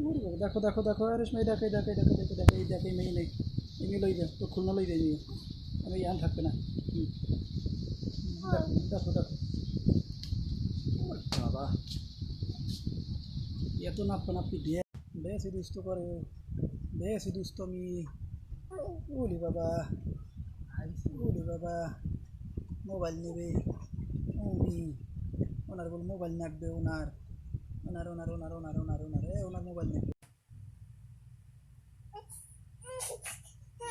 ওরে বাবা, দেখো দেখো দেখো, আরে রেশমা, এই দেখো এই দেখো এই দেখো দেখো দেখো, এই দেখো এই মেয়ে নেই, এই মেয়ে লই দে তো, খুলনা লই দে নিয়ে, আমি ইয়ান থাকবে না। হুম, দেখো দেখো দেখো। ওরে বাবা, এত নাপ্পা নাপ্পি দিয়ে বেশি দুষ্ট করে, বেশি দুষ্টমি। ওলি বাবা, ওলি বাবা, মোবাইল নেবে উনি, ওনার বল মোবাইল নাকবে, ওনার ওনার ওনার ওনার ওনার ওনার ওনার ওনার মোবাইল নেবে।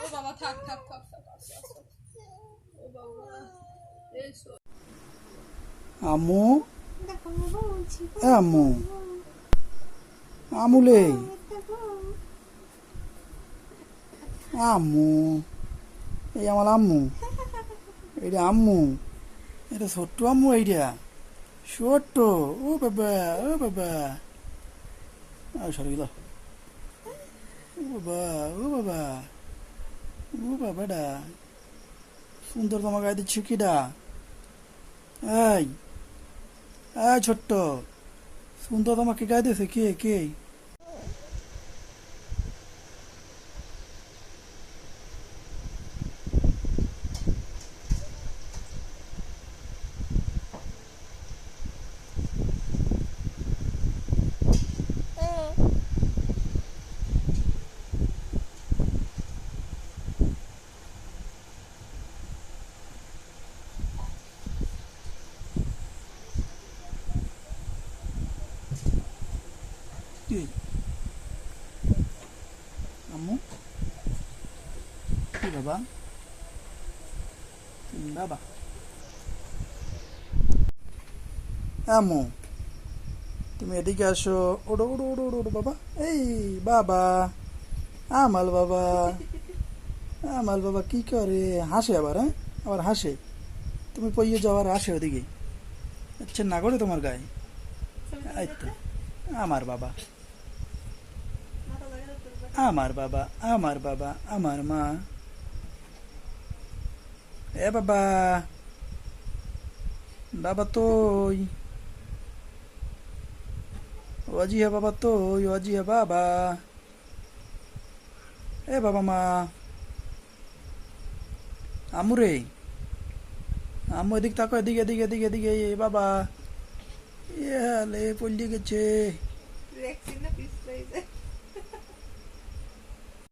ও বাবা, থাক থাক থাক থাক থাক, থাক, থাক। ও বাবা, এসো। আম্মু, এ আম্মু, আমুলে, আম্মু, এই আমার আম্মু, এইটা আম্মু, এটা ছোট্ট আম্মু, এইটা ছোট্ট। ও বাবা, ও বাবা, সরে গেল। ও বাবা, ও বাবা, ও বাবাডা সুন্দর, তোমার গায়ে দিচ্ছ কিডা? এই, এই ছোট্ট, সুন্দর তোমাকে গায়ে দিয়েছে কে? কে? কে? আম্মু, কি বাবা? তুমি বাবা? আম্মু, তুমি এদিকে আসো। ওড়ো ওড়ো ওড়ো ওড়ো ওড়ো বাবা, এই বাবা, আমাল বাবা, আমাল বাবা কি করে? হাসে আবার, হ্যাঁ, আবার হাসে। তুমি পইয়ে যাও আর হাসে ওদিকে, আচ্ছা না করে তোমার গায়ে। এই তো আমার বাবা, আমার বাবা, আমার বাবা, আমার মা। এ বাবা, বাবা তুই, ওজি হে বাবা তুই, ওজি হে বাবা। এ বাবা মা, আমু রে, আমু এদিক তাকো, এদিকে এদিকে এদিকে এদিকে, এ বাবা, এ হালে পল্লি গেছে। দেখছি না পিস